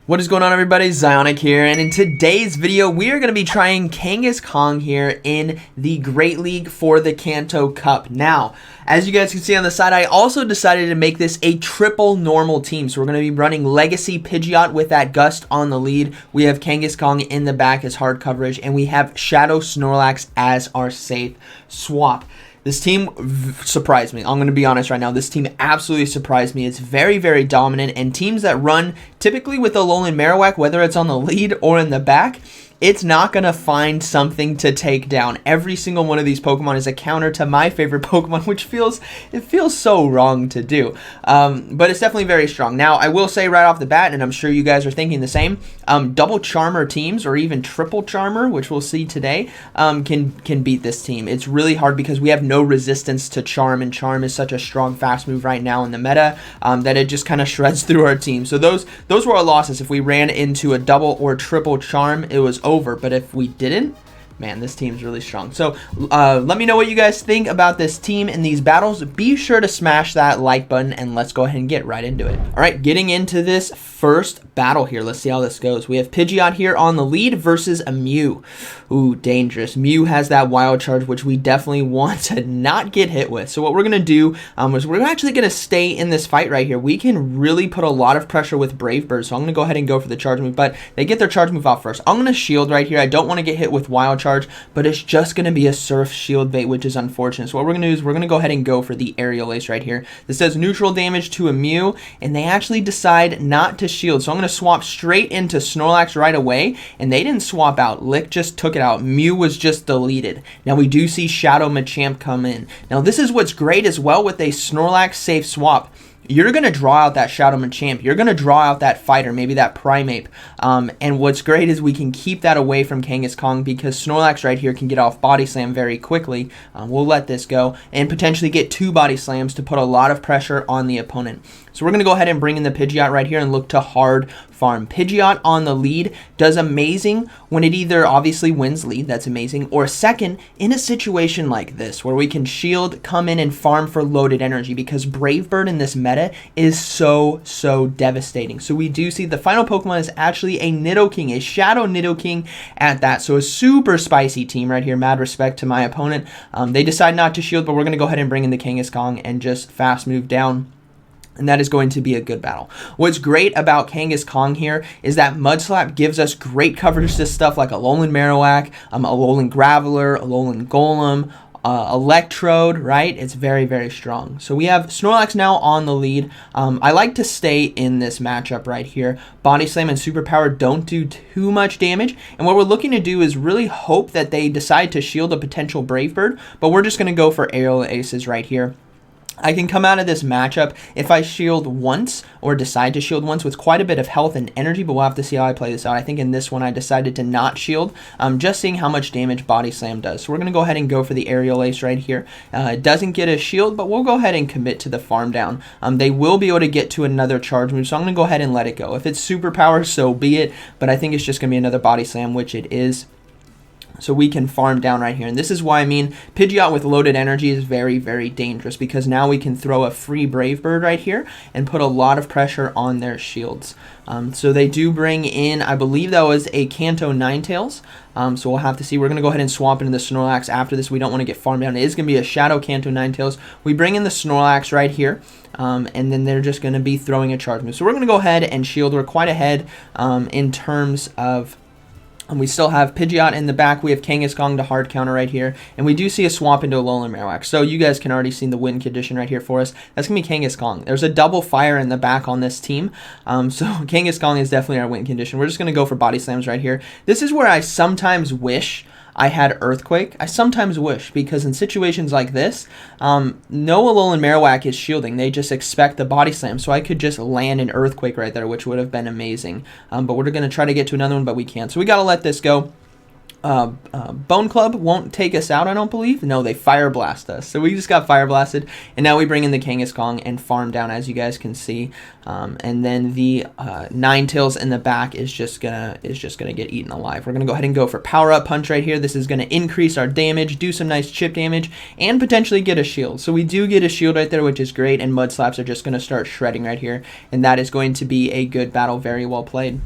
What is going on, everybody? ZyoniK here, and in today's video we are going to be trying Kangaskhan here in the Great League for the Kanto Cup. Now, as you guys can see on the side, I also decided to make this a triple normal team. So we're going to be running Legacy Pidgeot with that Gust on the lead. We have Kangaskhan in the back as hard coverage, and we have Shadow Snorlax as our safe swap. This team surprised me. I'm going to be honest right now. This team absolutely surprised me. It's very, very dominant. And teams that run typically with Alolan Merwack, whether it's on the lead or in the back, it's not going to find something to take down. Every single one of these Pokemon is a counter to my favorite Pokemon, which feels so wrong to do. But it's definitely very strong. Now, I will say right off the bat, and I'm sure you guys are thinking the same, double Charmer teams or even triple Charmer, which we'll see today, can beat this team. It's really hard because we have no resistance to Charm, and Charm is such a strong fast move right now in the meta that it just kind of shreds through our team. So those were our losses. If we ran into a double or triple Charm, it was over. But if we didn't, man, this team's really strong. So let me know what you guys think about this team in these battles. Be sure to smash that like button, and let's go ahead and get right into it. All right, getting into this first battle here. Let's see how this goes. We have Pidgeot here on the lead versus a Mew. Ooh, dangerous. Mew has that wild charge, which we definitely want to not get hit with. So what we're going to do is we're actually going to stay in this fight right here. We can really put a lot of pressure with Brave Bird, so I'm going to go ahead and go for the charge move, but they get their charge move off first. I'm going to shield right here. I don't want to get hit with wild charge, but it's just going to be a Surf shield bait, which is unfortunate. So what we're going to do is we're going to go ahead and go for the Aerial Ace right here. This does neutral damage to a Mew, and they actually decide not to shield. So I'm going to swap straight into Snorlax right away, and they didn't swap out. Lick just took it out. Mew was just deleted. Now we do see Shadow Machamp come in. Now this is what's great as well with a Snorlax safe swap. You're going to draw out that Shadow Machamp. You're going to draw out that fighter, maybe that Primeape. And what's great is we can keep that away from Kangaskhan because Snorlax right here can get off Body Slam very quickly. We'll let this go and potentially get 2 Body Slams to put a lot of pressure on the opponent. So we're going to go ahead and bring in the Pidgeot right here and look to hard farm. Pidgeot on the lead does amazing when it either obviously wins lead, that's amazing, or second, in a situation like this where we can shield, come in and farm for loaded energy because Brave Bird in this meta is so devastating. So we do see the final Pokemon is actually a Nidoking, a Shadow Nidoking at that. So a super spicy team right here. Mad respect to my opponent. They decide not to shield, but we're going to go ahead and bring in the Kangaskhan and just fast move down. And that is going to be a good battle. What's great about Kangaskhan here is that Mud Slap gives us great coverage to stuff like Alolan Marowak, Alolan Graveler, Alolan Golem, Electrode, right? It's very strong. So we have Snorlax now on the lead. I like to stay in this matchup right here. Body Slam and Superpower don't do too much damage, and what we're looking to do is really hope that they decide to shield a potential Brave Bird, but we're just going to go for Aerial Aces right here. I can come out of this matchup if I shield once or decide to shield once with quite a bit of health and energy, but we'll have to see how I play this out. I think in this one I decided to not shield, just seeing how much damage Body Slam does. So we're going to go ahead and go for the Aerial Ace right here. It doesn't get a shield, but we'll go ahead and commit to the farm down. They will be able to get to another charge move, so I'm going to go ahead and let it go. If it's Superpower, so be it, but I think it's just going to be another Body Slam, which it is. So we can farm down right here. And this is why, I mean, Pidgeot with loaded energy is very dangerous because now we can throw a free Brave Bird right here and put a lot of pressure on their shields. So they do bring in, I believe that was a Kanto Ninetales. So we'll have to see. We're going to go ahead and swap into the Snorlax after this. We don't want to get farmed down. It is going to be a Shadow Kanto Ninetales. We bring in the Snorlax right here. And then they're just going to be throwing a charge move. So we're going to go ahead and shield. We're quite ahead in terms of... And we still have Pidgeot in the back. We have Kangaskhan to hard counter right here. And we do see a swap into Alolan Merwack. So you guys can already see the win condition right here for us. That's going to be Kangaskhan. There's a double fire in the back on this team. So Kangaskhan is definitely our win condition. We're just going to go for Body Slams right here. This is where I sometimes wish I had Earthquake. I sometimes wish, because in situations like this, no Alolan Marowak is shielding. They just expect the Body Slam, so I could just land an Earthquake right there, which would have been amazing. But we're going to try to get to another one, but we can't. So we got to let this go. Bone Club won't take us out, I don't believe. No, they Fire Blast us. So we just got Fire Blasted, and now we bring in the Kangaskhan and farm down, as you guys can see. And then the Ninetales in the back is just gonna get eaten alive. We're gonna go ahead and go for Power Up Punch right here. This is gonna increase our damage, do some nice chip damage, and potentially get a shield. So we do get a shield right there, which is great, and Mud Slaps are just gonna start shredding right here, and that is going to be a good battle. Very well played.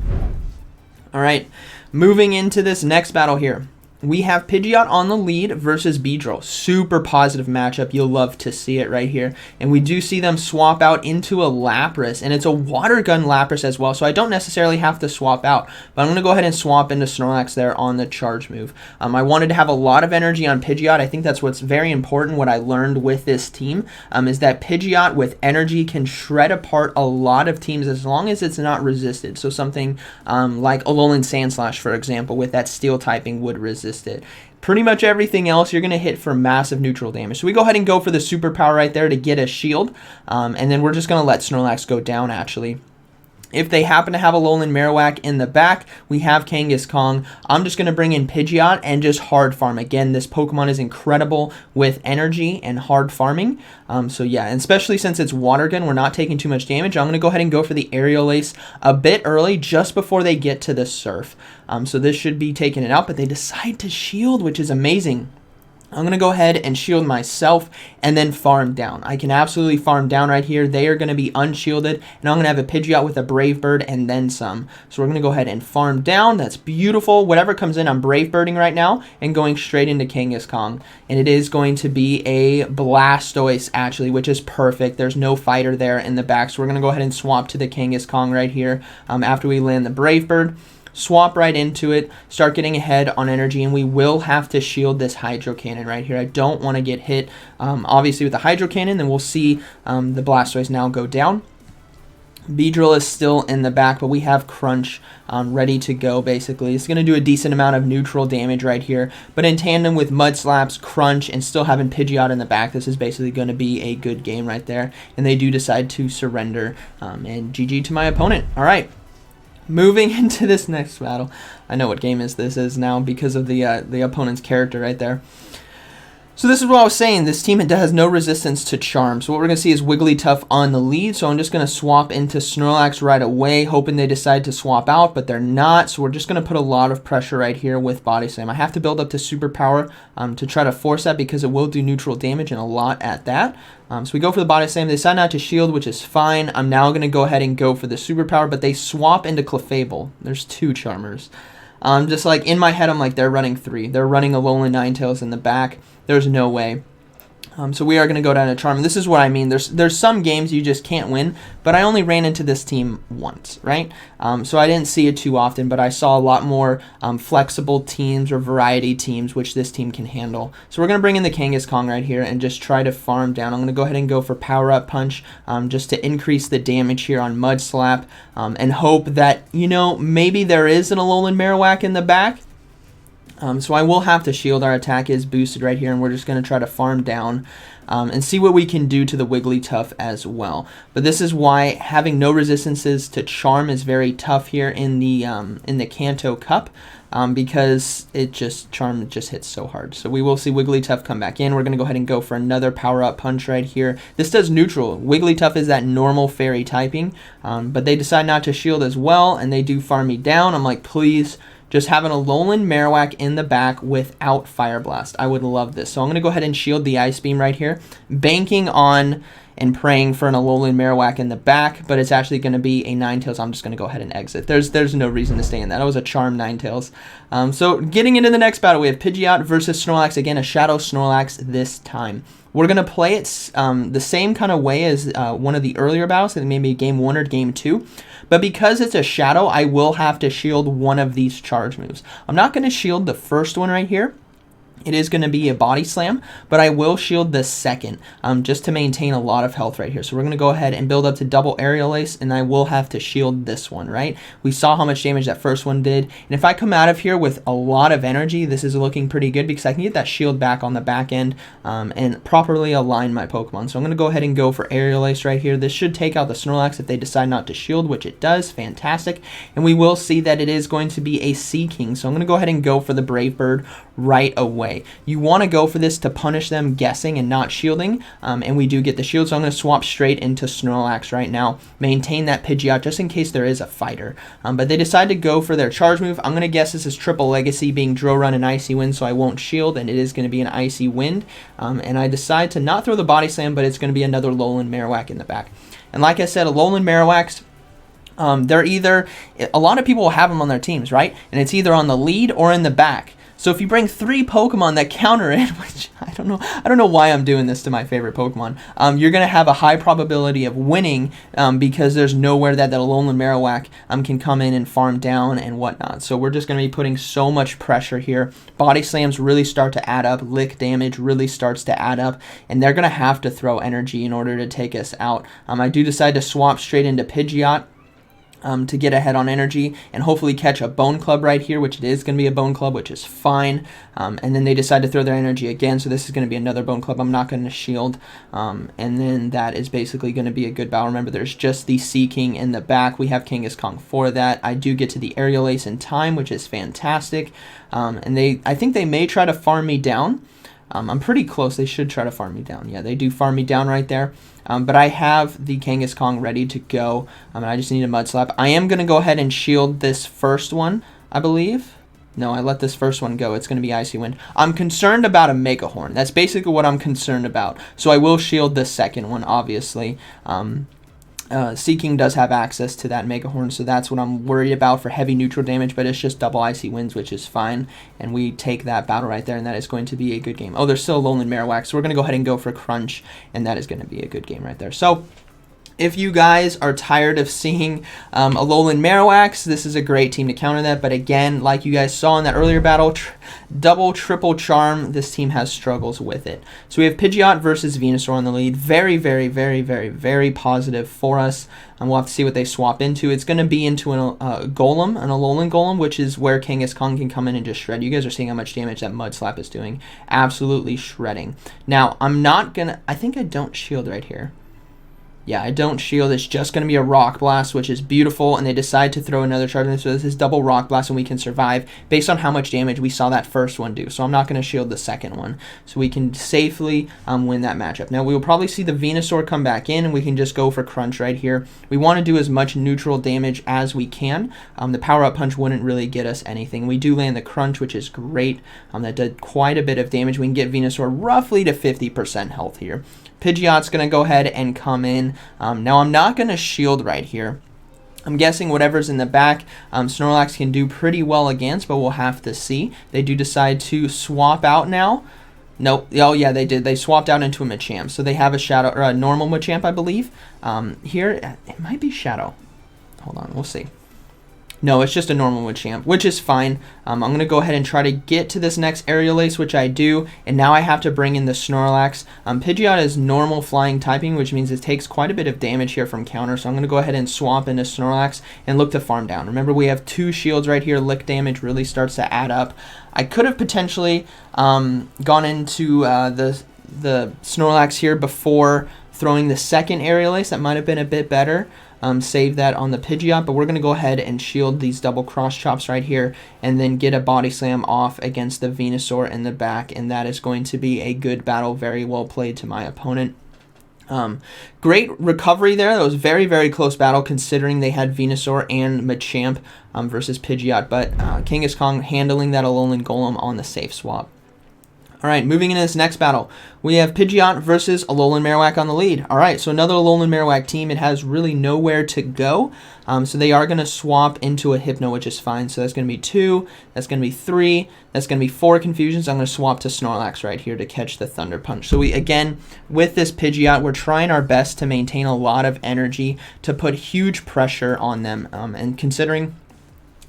All right, moving into this next battle here. We have Pidgeot on the lead versus Beedrill. Super positive matchup. You'll love to see it right here. And we do see them swap out into a Lapras, and it's a Water Gun Lapras as well, so I don't necessarily have to swap out. But I'm going to go ahead and swap into Snorlax there on the charge move. I wanted to have a lot of energy on Pidgeot. I think that's what's very important. What I learned with this team is that Pidgeot with energy can shred apart a lot of teams as long as it's not resisted. So something like Alolan Sandslash, for example, with that steel typing would resist it. Pretty much everything else you're going to hit for massive neutral damage. So we go ahead and go for the superpower right there to get a shield. And then we're just going to let Snorlax go down actually. If they happen to have Alolan Merwack in the back, we have Kangaskhan. I'm just going to bring in Pidgeot and just hard farm. Again, this Pokemon is incredible with energy and hard farming. So yeah, and especially since it's Water Gun, we're not taking too much damage. I'm going to go ahead and go for the Aerial Ace a bit early, just before they get to the Surf. So this should be taking it out, but they decide to shield, which is amazing. I'm going to go ahead and shield myself and then farm down. I can absolutely farm down right here. They are going to be unshielded, and I'm going to have a Pidgeot with a Brave Bird and then some. So we're going to go ahead and farm down. That's beautiful. Whatever comes in, I'm Brave Birding right now and going straight into Kangaskhan. And it is going to be a Blastoise, actually, which is perfect. There's no fighter there in the back, so we're going to go ahead and swap to the Kangaskhan right here after we land the Brave Bird. Swap right into it, start getting ahead on energy, and we will have to shield this Hydro Cannon right here. I don't want to get hit, obviously, with the Hydro Cannon. Then we'll see the Blastoise now go down. Beedrill is still in the back, but we have Crunch ready to go, basically. It's going to do a decent amount of neutral damage right here, but in tandem with Mud Slaps, Crunch, and still having Pidgeot in the back, this is basically going to be a good game right there, and they do decide to surrender, and GG to my opponent. All right. Moving into this next battle, I know what game this is now because of the opponent's character right there. So this is what I was saying. This team has no resistance to Charm. So what we're going to see is Wigglytuff on the lead. So I'm just going to swap into Snorlax right away, hoping they decide to swap out, but they're not. So we're just going to put a lot of pressure right here with Body Slam. I have to build up to Superpower to try to force that because it will do neutral damage and a lot at that. So we go for the Body Slam. They decide not to shield, which is fine. I'm now going to go ahead and go for the Superpower, but they swap into Clefable. There's two Charmers. Just like in my head, I'm like, they're running three. They're running Alolan Ninetales in the back. There's no way. So we are going to go down to Charm. This is what I mean. There's some games you just can't win, but I only ran into this team once, right? So I didn't see it too often, but I saw a lot more flexible teams or variety teams, which this team can handle. So we're going to bring in the Kangaskhan right here and just try to farm down. I'm going to go ahead and go for Power Up Punch just to increase the damage here on Mud Slap and hope that, you know, maybe there is an Alolan Marowak in the back. So I will have to shield. Our attack is boosted right here, and we're just going to try to farm down and see what we can do to the Wigglytuff as well. But this is why having no resistances to Charm is very tough here in the Kanto Cup because Charm just hits so hard. So we will see Wigglytuff come back in. We're going to go ahead and go for another Power Up Punch right here. This does neutral. Wigglytuff is that normal fairy typing, but they decide not to shield as well, and they do farm me down. I'm like, please. Just having a Alolan Marowak in the back without Fire Blast. I would love this. So I'm going to go ahead and shield the Ice Beam right here, banking on and praying for an Alolan Marowak in the back, but it's actually going to be a Ninetales. I'm just going to go ahead and exit. There's no reason to stay in that. It was a Charm Ninetales. So getting into the next battle, we have Pidgeot versus Snorlax. Again, a Shadow Snorlax this time. We're going to play it the same kind of way as one of the earlier battles, maybe game 1 or game 2. But because it's a Shadow, I will have to shield one of these charge moves. I'm not going to shield the first one right here. It is going to be a body slam, but I will shield the second just to maintain a lot of health right here. So we're going to go ahead and build up to double aerial ace, and I will have to shield this one, right? We saw how much damage that first one did, and if I come out of here with a lot of energy, this is looking pretty good because I can get that shield back on the back end and properly align my Pokemon. So I'm going to go ahead and go for aerial ace right here. This should take out the Snorlax if they decide not to shield, which it does. Fantastic. And we will see that it is going to be a Sea King. So I'm going to go ahead and go for the Brave Bird right away. You want to go for this to punish them guessing and not shielding, and we do get the shield, so I'm going to swap straight into Snorlax right now, maintain that Pidgeot just in case there is a fighter, but they decide to go for their charge move. I'm going to guess this is triple legacy, being Drill Run and Icy Wind, so I won't shield, and it is going to be an Icy Wind, and I decide to not throw the Body Slam, but it's going to be another Alolan Marowak in the back. And like I said, Alolan Marowaks, they're either, a lot of people will have them on their teams, right? And it's either on the lead or in the back. So if you bring 3 Pokemon that counter it, which I don't know why I'm doing this to my favorite Pokemon, you're going to have a high probability of winning because there's nowhere that Alolan Marowak can come in and farm down and whatnot. So we're just going to be putting so much pressure here. Body slams really start to add up. Lick damage really starts to add up. And they're going to have to throw energy in order to take us out. I do decide to swap straight into Pidgeot to get ahead on energy and hopefully catch a Bone Club right here, which it is going to be a Bone Club, which is fine. And then they decide to throw their energy again, so this is going to be another Bone Club. I'm not going to shield. And then that is basically going to be a good battle. Remember, there's just the Sea King in the back. We have Kangaskhan for that. I do get to the Aerial Ace in time, which is fantastic. And I think they may try to farm me down. I'm pretty close. They should try to farm me down. Yeah, they do farm me down right there. But I have the Kangaskhan ready to go. And I just need a Mud Slap. I am going to go ahead and shield this first one, I believe. No, I let this first one go. It's going to be Icy Wind. I'm concerned about a Mega Horn. That's basically what I'm concerned about. So I will shield the second one, obviously. Sea King does have access to that Mega Horn, so that's what I'm worried about for heavy neutral damage, but it's just double Icy Winds, which is fine, and we take that battle right there, and that is going to be a good game. Oh, there's still a Alolan Merwack, so we're going to go ahead and go for Crunch, and that is going to be a good game right there. So if you guys are tired of seeing Alolan Marowaks, this is a great team to counter that. But again, like you guys saw in that earlier battle, double, triple charm, this team has struggles with it. So we have Pidgeot versus Venusaur on the lead. Very, very, very, very, very positive for us. And we'll have to see what they swap into. It's going to be into an Golem, an Alolan Golem, which is where Kangaskhan can come in and just shred. You guys are seeing how much damage that Mud Slap is doing. Absolutely shredding. Now, I'm not going to... I think I don't shield right here. Yeah, I don't shield. It's just going to be a Rock Blast, which is beautiful, and they decide to throw another charge in. So this is double Rock Blast, and we can survive based on how much damage we saw that first one do. So I'm not going to shield the second one. So we can safely win that matchup. Now, we will probably see the Venusaur come back in, and we can just go for Crunch right here. We want to do as much neutral damage as we can. The Power-Up Punch wouldn't really get us anything. We do land the Crunch, which is great. That did quite a bit of damage. We can get Venusaur roughly to 50% health here. Pidgeot's going to go ahead and come in. Now, I'm not going to shield right here. I'm guessing whatever's in the back, Snorlax can do pretty well against, but we'll have to see. They do decide to swap out now. Nope. Oh, yeah, they did. They swapped out into a Machamp. So they have a Shadow, or a normal Machamp, I believe. Here, it might be Shadow. Hold on, we'll see. No, it's just a normal Machamp, which is fine. I'm going to go ahead and try to get to this next Aerial Ace, which I do, and now I have to bring in the Snorlax. Pidgeot is normal flying typing, which means it takes quite a bit of damage here from counter, so I'm going to go ahead and swap into Snorlax and look to farm down. Remember, we have 2 shields right here. Lick damage really starts to add up. I could have potentially gone into the Snorlax here before throwing the second Aerial Ace. That might have been a bit better. Save that on the Pidgeot, but we're going to go ahead and shield these double cross chops right here and then get a Body Slam off against the Venusaur in the back, and that is going to be a good battle. Very well played to my opponent. Great recovery there. That was very, very close battle considering they had Venusaur and Machamp versus Pidgeot, but Kangaskhan handling that Alolan Golem on the safe swap. All right, moving into this next battle, we have Pidgeot versus Alolan Merwack on the lead. All right, so another Alolan Merwack team. It has really nowhere to go, so they are going to swap into a Hypno, which is fine. So that's going to be 2, that's going to be 3, that's going to be 4 Confusions. I'm going to swap to Snorlax right here to catch the Thunder Punch. So we, again, with this Pidgeot, we're trying our best to maintain a lot of energy to put huge pressure on them, and considering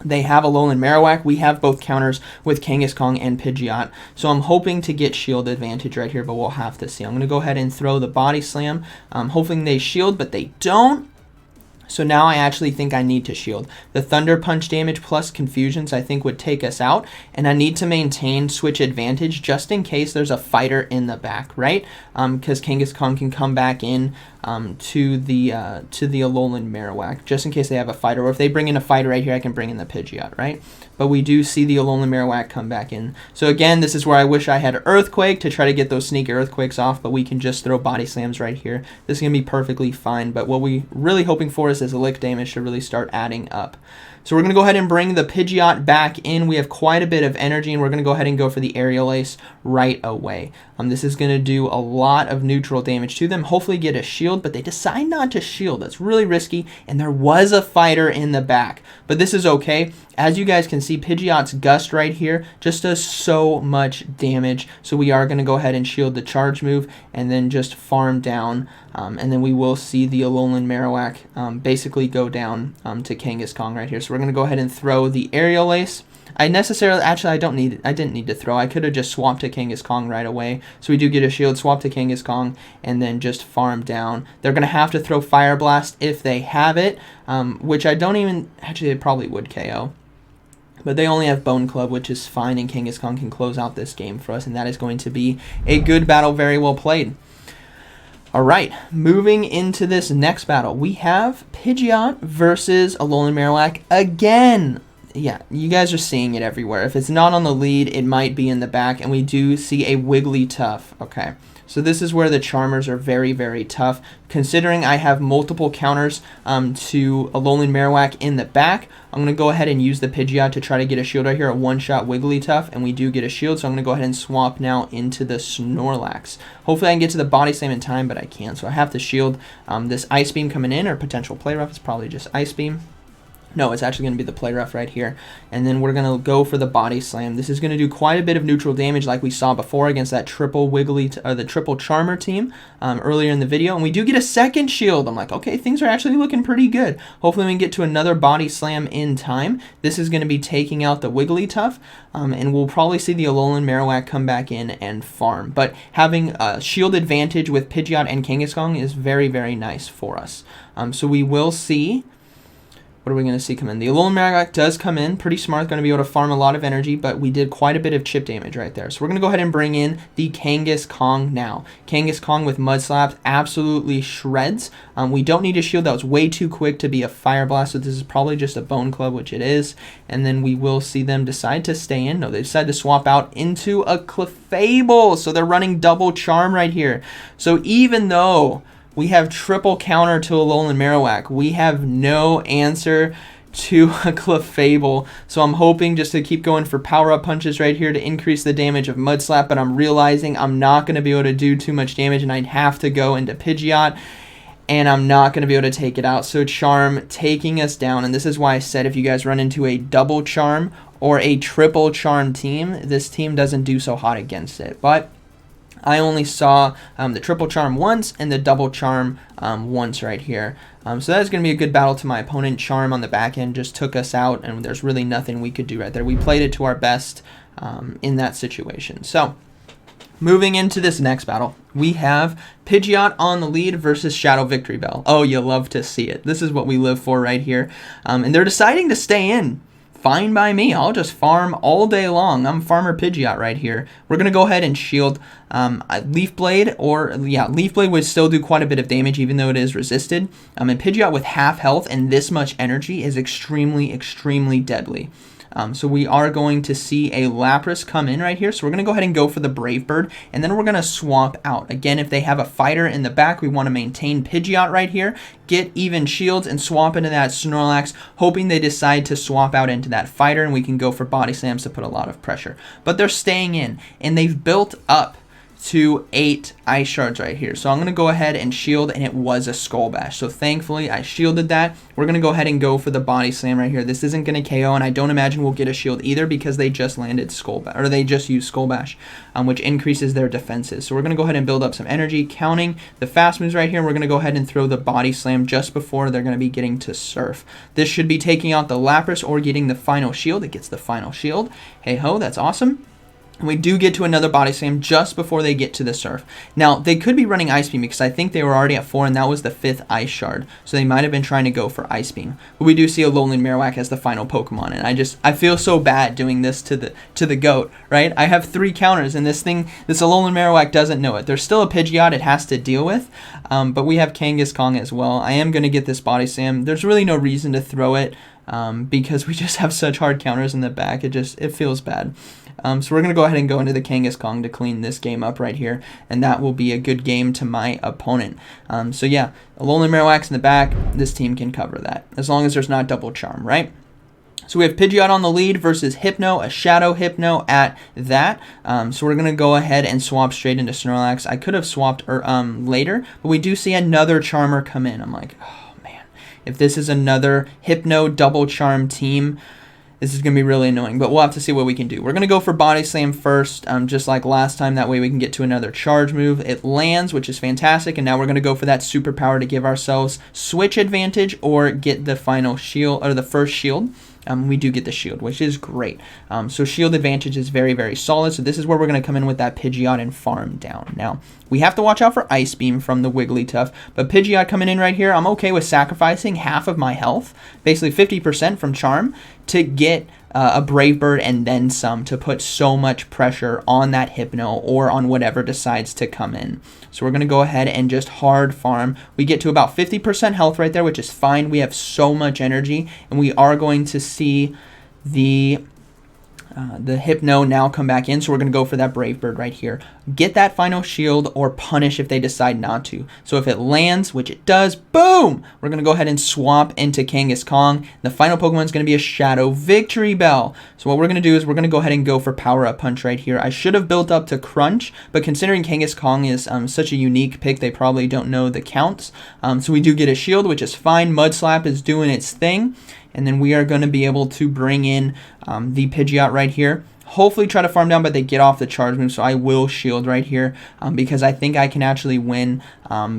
They have Alolan Marowak. We have both counters with Kangaskhan and Pidgeot. So I'm hoping to get shield advantage right here, but we'll have to see. I'm going to go ahead and throw the Body Slam, hoping they shield, but they don't. So now I actually think I need to shield. The Thunder Punch damage plus Confusions I think would take us out, and I need to maintain switch advantage just in case there's a fighter in the back, right? Because Kangaskhan can come back in to the Alolan Marowak, just in case they have a fighter, or if they bring in a fighter right here, I can bring in the Pidgeot, right? But we do see the Alolan Merwack come back in. So again, this is where I wish I had Earthquake to try to get those sneaky Earthquakes off, but we can just throw Body Slams right here. This is going to be perfectly fine, but what we're really hoping for is this lick damage to really start adding up. So we're going to go ahead and bring the Pidgeot back in. We have quite a bit of energy, and we're going to go ahead and go for the Aerial Ace right away. This is going to do a lot of neutral damage to them. Hopefully get a shield, but they decide not to shield. That's really risky, and there was a fighter in the back. But this is okay. As you guys can see, Pidgeot's Gust right here just does so much damage. So we are going to go ahead and shield the charge move and then just farm down. And then we will see the Alolan Marowak basically go down to Kangaskhan right here. So we're going to go ahead and throw the Aerial Ace. I didn't need to throw. I could have just swapped to Kangaskhan right away. So we do get a shield, swap to Kangaskhan, and then just farm down. They're going to have to throw Fire Blast if they have it, which I don't even, actually they probably would KO. But they only have Bone Club, which is fine, and Kangaskhan can close out this game for us, and that is going to be a good battle, very well played. Alright, moving into this next battle, we have Pidgeot versus Alolan Marowak again. Yeah, you guys are seeing it everywhere. If it's not on the lead, it might be in the back, and we do see a Wigglytuff. Okay, so this is where the Charmers are very, very tough. Considering I have multiple counters to Alolan Merwack in the back, I'm going to go ahead and use the Pidgeot to try to get a shield right here, a one-shot Wigglytuff, and we do get a shield, so I'm going to go ahead and swap now into the Snorlax. Hopefully I can get to the Body Slam in time, but I can't, so I have to shield this Ice Beam coming in, or potential Play Rough. It's probably just Ice Beam. No, it's actually going to be the Play Rough right here. And then we're going to go for the Body Slam. This is going to do quite a bit of neutral damage like we saw before against that triple the triple Charmer team earlier in the video. And we do get a second shield. I'm like, okay, things are actually looking pretty good. Hopefully we can get to another Body Slam in time. This is going to be taking out the Wigglytuff. And we'll probably see the Alolan Marowak come back in and farm. But having a shield advantage with Pidgeot and Kangaskhan is very, very nice for us. So we will see. What are we going to see come in? The Alolan Marowak does come in. Pretty smart. Going to be able to farm a lot of energy, but we did quite a bit of chip damage right there. So we're going to go ahead and bring in the Kangaskhan now. Kangaskhan with Mud Slaps absolutely shreds. We don't need a shield. That was way too quick to be a Fire Blast, so this is probably just a Bone Club, which it is. And then we will see them decide to stay in. No, they decide to swap out into a Clefable. So they're running double Charm right here. So even though we have triple counter to Alolan Marowak, we have no answer to a Clefable. So I'm hoping just to keep going for power-up punches right here to increase the damage of Mud Slap, but I'm realizing I'm not going to be able to do too much damage, and I'd have to go into Pidgeot, and I'm not going to be able to take it out. So Charm taking us down, and this is why I said if you guys run into a double Charm or a triple Charm team, this team doesn't do so hot against it. But I only saw the triple Charm once and the double Charm once right here. So that is going to be a good battle to my opponent. Charm on the back end just took us out, and there's really nothing we could do right there. We played it to our best in that situation. So moving into this next battle, we have Pidgeot on the lead versus Shadow Victory Bell. Oh, you love to see it. This is what we live for right here. And they're deciding to stay in. Fine by me. I'll just farm all day long. I'm Farmer Pidgeot right here. We're going to go ahead and shield Leaf Blade, Leaf Blade would still do quite a bit of damage even though it is resisted. And Pidgeot with half health and this much energy is extremely, extremely deadly. So we are going to see a Lapras come in right here. So we're going to go ahead and go for the Brave Bird, and then we're going to swap out. Again, if they have a fighter in the back, we want to maintain Pidgeot right here, get even shields, and swap into that Snorlax, hoping they decide to swap out into that fighter, and we can go for Body Slams to put a lot of pressure. But they're staying in, and they've built up to 8 ice shards right here. So I'm going to go ahead and shield, and it was a Skull Bash. So thankfully I shielded that. We're going to go ahead and go for the Body Slam right here. This isn't going to KO, and I don't imagine we'll get a shield either because they just landed Skull Bash, or they just used Skull Bash, which increases their defenses. So we're going to go ahead and build up some energy, counting the fast moves right here. We're going to go ahead and throw the Body Slam just before they're going to be getting to Surf. This should be taking out the Lapras or getting the final shield. It gets the final shield. Hey ho, that's awesome. And we do get to another Body Slam just before they get to the Surf. Now, they could be running Ice Beam because I think they were already at 4, and that was the 5th Ice Shard. So they might have been trying to go for Ice Beam. But we do see Alolan Merwack as the final Pokemon, and I feel so bad doing this to the GOAT, right? I have 3 counters, and this Alolan Marowak doesn't know it. There's still a Pidgeot it has to deal with, but we have Kangaskhan as well. I am going to get this Body Slam. There's really no reason to throw it because we just have such hard counters in the back. It feels bad. So we're going to go ahead and go into the Kangaskhan to clean this game up right here, and that will be a good game to my opponent. So yeah, Alolan Merwack's in the back. This team can cover that, as long as there's not double charm, right? So we have Pidgeot on the lead versus Hypno, a Shadow Hypno at that. So we're going to go ahead and swap straight into Snorlax. I could have swapped later, but we do see another Charmer come in. I'm like, oh man, if this is another Hypno double charm team, this is going to be really annoying, but we'll have to see what we can do. We're going to go for Body Slam first, just like last time. That way we can get to another charge move. It lands, which is fantastic, and now we're going to go for that superpower to give ourselves switch advantage or get the final shield, or the first shield. We do get the shield, which is great. So shield advantage is very, very solid. So this is where we're going to come in with that Pidgeot and farm down. Now, we have to watch out for Ice Beam from the Wigglytuff, but Pidgeot coming in right here, I'm okay with sacrificing half of my health, basically 50% from Charm, to get a Brave Bird and then some, to put so much pressure on that Hypno or on whatever decides to come in. So we're going to go ahead and just hard farm. We get to about 50% health right there, which is fine. We have so much energy, and we are going to see the Hypno now come back in, so we're going to go for that Brave Bird right here. Get that final shield or punish if they decide not to. So if it lands, which it does, boom! We're going to go ahead and swap into Kangaskhan. The final Pokemon is going to be a Shadow Victory Bell. So what we're going to do is we're going to go ahead and go for Power Up Punch right here. I should have built up to Crunch, but considering Kangaskhan is such a unique pick, they probably don't know the counts. So we do get a shield, which is fine. Mud Slap is doing its thing. And then we are going to be able to bring in the Pidgeot right here. Hopefully try to farm down, but they get off the charge move, so I will shield right here because I think I can actually win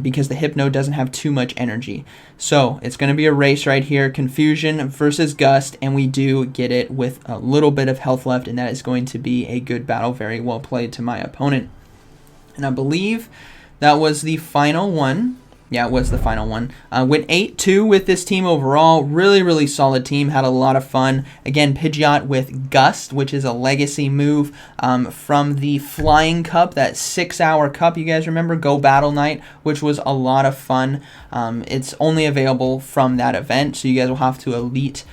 because the Hypno doesn't have too much energy. So it's going to be a race right here, Confusion versus Gust, and we do get it with a little bit of health left, and that is going to be a good battle. Very well played to my opponent. And I believe that was the final one. Yeah, it was the final one. Went 8-2 with this team overall. Really, really solid team. Had a lot of fun. Again, Pidgeot with Gust, which is a legacy move from the Flying Cup, that 6-hour cup. You guys remember Go Battle Night, which was a lot of fun. It's only available from that event, so you guys will have to Elite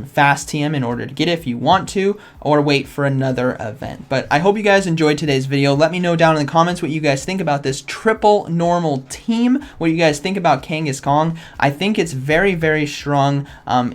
Fast TM in order to get it if you want to, or wait for another event. But I hope you guys enjoyed today's video. Let me know down in the comments what you guys think about this triple normal team, what you guys think about Kangaskhan. I think it's very, very strong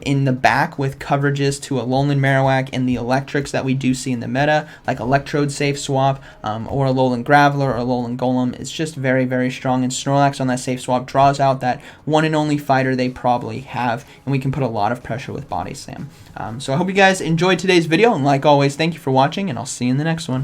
in the back with coverages to Alolan Marowak and the electrics that we do see in the meta, like Electrode Safe Swap or Alolan Graveler or Alolan Golem. It's just very, very strong, and Snorlax on that Safe Swap draws out that one and only fighter they probably have, and we can put a lot of pressure with Body Slam. So I hope you guys enjoyed today's video, and like always, thank you for watching, and I'll see you in the next one.